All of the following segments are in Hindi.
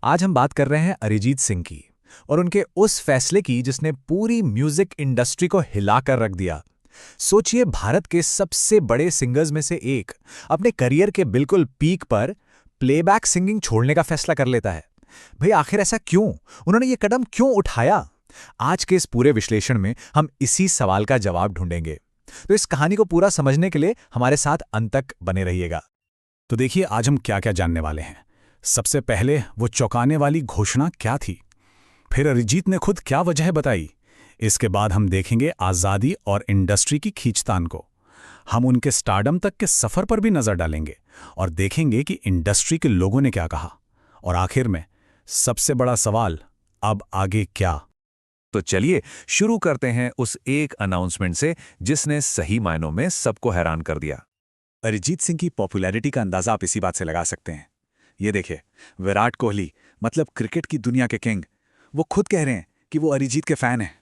आज हम बात कर रहे हैं अरिजीत सिंह की और उनके उस फैसले की जिसने पूरी म्यूजिक इंडस्ट्री को हिलाकर रख दिया। सोचिए, भारत के सबसे बड़े सिंगर्स में से एक अपने करियर के बिल्कुल पीक पर प्लेबैक सिंगिंग छोड़ने का फैसला कर लेता है। भाई, आखिर ऐसा क्यों? उन्होंने ये कदम क्यों उठाया? आज के इस पूरे विश्लेषण में हम इसी सवाल का जवाब ढूंढेंगे। तो इस कहानी को पूरा समझने के लिए हमारे साथ अंत तक बने रहिएगा। तो देखिए, आज हम क्या क्या जानने वाले हैं। सबसे पहले वो चौंकाने वाली घोषणा क्या थी, फिर अरिजीत ने खुद क्या वजह बताई। इसके बाद हम देखेंगे आज़ादी और इंडस्ट्री की खींचतान को। हम उनके स्टारडम तक के सफ़र पर भी नज़र डालेंगे और देखेंगे कि इंडस्ट्री के लोगों ने क्या कहा। और आखिर में सबसे बड़ा सवाल, अब आगे क्या। तो चलिए शुरू करते हैं उस एक अनाउंसमेंट से जिसने सही मायनों में सबको हैरान कर दिया। अरिजीत सिंह की पॉपुलैरिटी का अंदाजा आप इसी बात से लगा सकते हैं। ये देखिए, विराट कोहली मतलब क्रिकेट की दुनिया के किंग, वो खुद कह रहे हैं कि वो अरिजीत के फैन हैं।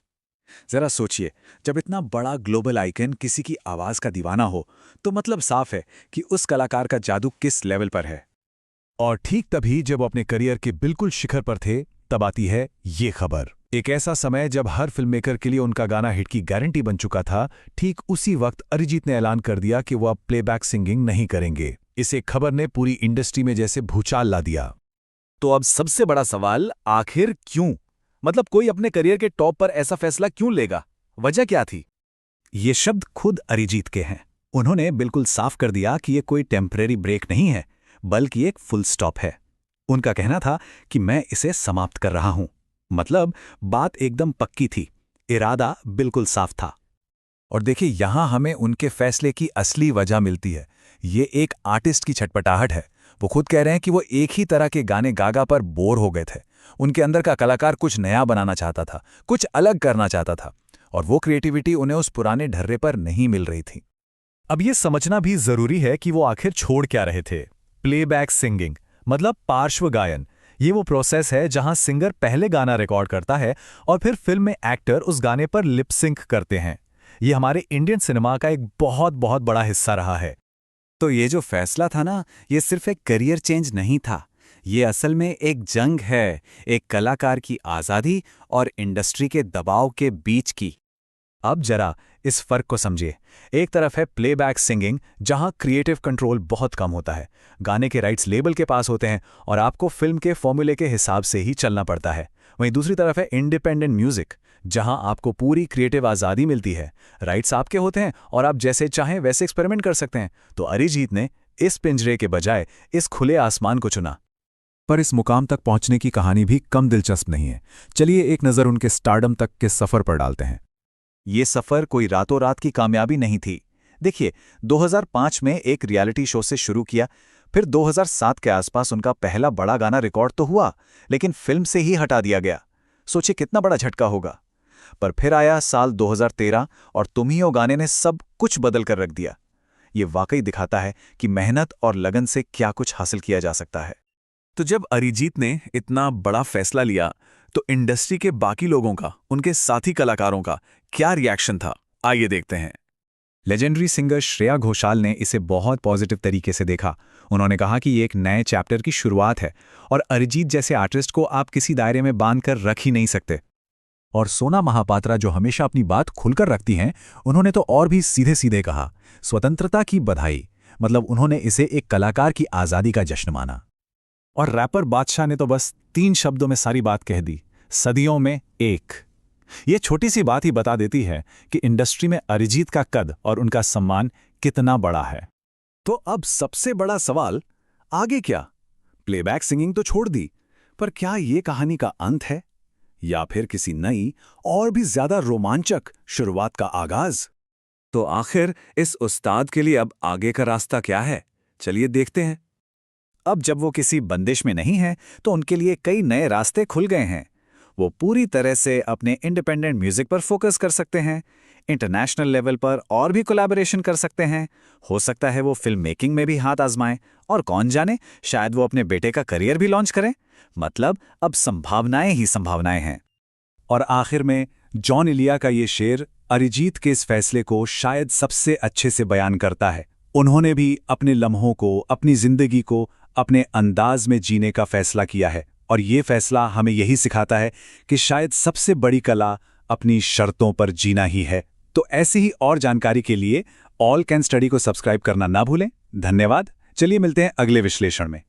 जरा सोचिए, जब इतना बड़ा ग्लोबल आइकन किसी की आवाज का दीवाना हो तो मतलब साफ है कि उस कलाकार का जादू किस लेवल पर है। और ठीक तभी जब वो अपने करियर के बिल्कुल शिखर पर थे, तब आती है ये खबर। एक ऐसा समय जब हर फिल्म मेकर के लिए उनका गाना हिट की गारंटी बन चुका था। ठीक उसी वक्त अरिजीत ने ऐलान कर दिया कि वो अब प्लेबैक सिंगिंग नहीं करेंगे। इस एक खबर ने पूरी इंडस्ट्री में जैसे भूचाल ला दिया। तो अब सबसे बड़ा सवाल, आखिर क्यों? मतलब कोई अपने करियर के टॉप पर ऐसा फैसला क्यों लेगा? वजह क्या थी? ये शब्द खुद अरिजीत के हैं। उन्होंने बिल्कुल साफ कर दिया कि ये कोई टेम्परेरी ब्रेक नहीं है, बल्कि एक फुल स्टॉप है। उनका कहना था कि मैं इसे समाप्त कर रहा हूं। मतलब बात एकदम पक्की थी, इरादा बिल्कुल साफ था। और देखिए, यहां हमें उनके फैसले की असली वजह मिलती है। ये एक आर्टिस्ट की छटपटाहट है। वो खुद कह रहे हैं कि वो एक ही तरह के गाने गागा पर बोर हो गए थे। उनके अंदर का कलाकार कुछ नया बनाना चाहता था, कुछ अलग करना चाहता था, और वो क्रिएटिविटी उन्हें उस पुराने ढर्रे पर नहीं मिल रही थी। अब ये समझना भी जरूरी है कि वो आखिर छोड़ क्या रहे थे। प्लेबैक सिंगिंग मतलब पार्श्व गायन। ये वो प्रोसेस है जहां सिंगर पहले गाना रिकॉर्ड करता है और फिर फिल्म में एक्टर उस गाने पर लिप सिंक करते हैं। ये हमारे इंडियन सिनेमा का एक बहुत बहुत बड़ा हिस्सा रहा है। तो ये जो फैसला था ना, ये सिर्फ एक करियर चेंज नहीं था। ये असल में एक जंग है, एक कलाकार की आज़ादी और इंडस्ट्री के दबाव के बीच की। अब जरा इस फर्क को समझिए। एक तरफ है प्लेबैक सिंगिंग, जहां क्रिएटिव कंट्रोल बहुत कम होता है। गाने के राइट्स लेबल के पास होते हैं और आपको फिल्म के फॉर्मूले के हिसाब से ही चलना पड़ता है। वहीं दूसरी तरफ है इंडिपेंडेंट म्यूजिक, जहां आपको पूरी क्रिएटिव आज़ादी मिलती है। राइट्स आपके होते हैं और आप जैसे चाहें वैसे एक्सपेरिमेंट कर सकते हैं। तो अरिजीत ने इस पिंजरे के बजाय इस खुले आसमान को चुना। पर इस मुकाम तक पहुंचने की कहानी भी कम दिलचस्प नहीं है। चलिए एक नज़र उनके स्टारडम तक के सफ़र पर डालते हैं। ये सफर कोई रातों रात की कामयाबी नहीं थी। देखिए, 2005 में एक रियलिटी शो से शुरू किया, फिर 2007 के आसपास उनका पहला बड़ा गाना रिकॉर्ड तो हुआ, लेकिन फिल्म से ही हटा दिया गया। सोचिए कितना बड़ा झटका होगा। पर फिर आया साल 2013 और तुम ही हो गाने ने सब कुछ बदल कर रख दिया। ये वाकई दिखाता है कि मेहनत और लगन से क्या कुछ हासिल किया जा सकता है। तो जब अरिजीत ने इतना बड़ा फैसला लिया, तो इंडस्ट्री के बाकी लोगों का, उनके साथी कलाकारों का क्या रिएक्शन था, आइए देखते हैं। लेजेंडरी सिंगर श्रेया घोषाल ने इसे बहुत पॉजिटिव तरीके से देखा। उन्होंने कहा कि ये एक नए चैप्टर की शुरुआत है और अरिजीत जैसे आर्टिस्ट को आप किसी दायरे में बांध कर रख ही नहीं सकते। और सोना महापात्रा, जो हमेशा अपनी बात खुलकर रखती हैं, उन्होंने तो और भी सीधे सीधे कहा, स्वतंत्रता की बधाई। मतलब उन्होंने इसे एक कलाकार की आज़ादी का जश्न माना। और रैपर बादशाह ने तो बस 3 शब्दों में सारी बात कह दी, सदियों में एक। ये छोटी सी बात ही बता देती है कि इंडस्ट्री में अरिजीत का कद और उनका सम्मान कितना बड़ा है। तो अब सबसे बड़ा सवाल, आगे क्या? प्लेबैक सिंगिंग तो छोड़ दी, पर क्या ये कहानी का अंत है या फिर किसी नई और भी ज्यादा रोमांचक शुरुआत का आगाज? तो आखिर इस उस्ताद के लिए अब आगे का रास्ता क्या है? चलिए देखते हैं। अब जब वो किसी बंदिश में नहीं है, तो उनके लिए कई नए रास्ते खुल गए हैं। वो पूरी तरह से अपने इंडिपेंडेंट म्यूजिक पर फोकस कर सकते हैं, इंटरनेशनल लेवल पर और भी कोलैबोरेशन कर सकते हैं। हो सकता है वो फिल्म मेकिंग में भी हाथ आजमाएं, और कौन जाने शायद वो अपने बेटे का करियर भी लॉन्च करें। मतलब अब संभावनाएं ही संभावनाएं हैं। और आखिर में जॉन इलिया का ये शेर अरिजीत के इस फैसले को शायद सबसे अच्छे से बयान करता है। उन्होंने भी अपने लम्हों को, अपनी जिंदगी को अपने अंदाज में जीने का फैसला किया है। और ये फैसला हमें यही सिखाता है कि शायद सबसे बड़ी कला अपनी शर्तों पर जीना ही है। तो ऐसी ही और जानकारी के लिए ऑल कैन स्टडी को सब्सक्राइब करना ना भूलें। धन्यवाद। चलिए मिलते हैं अगले विश्लेषण में।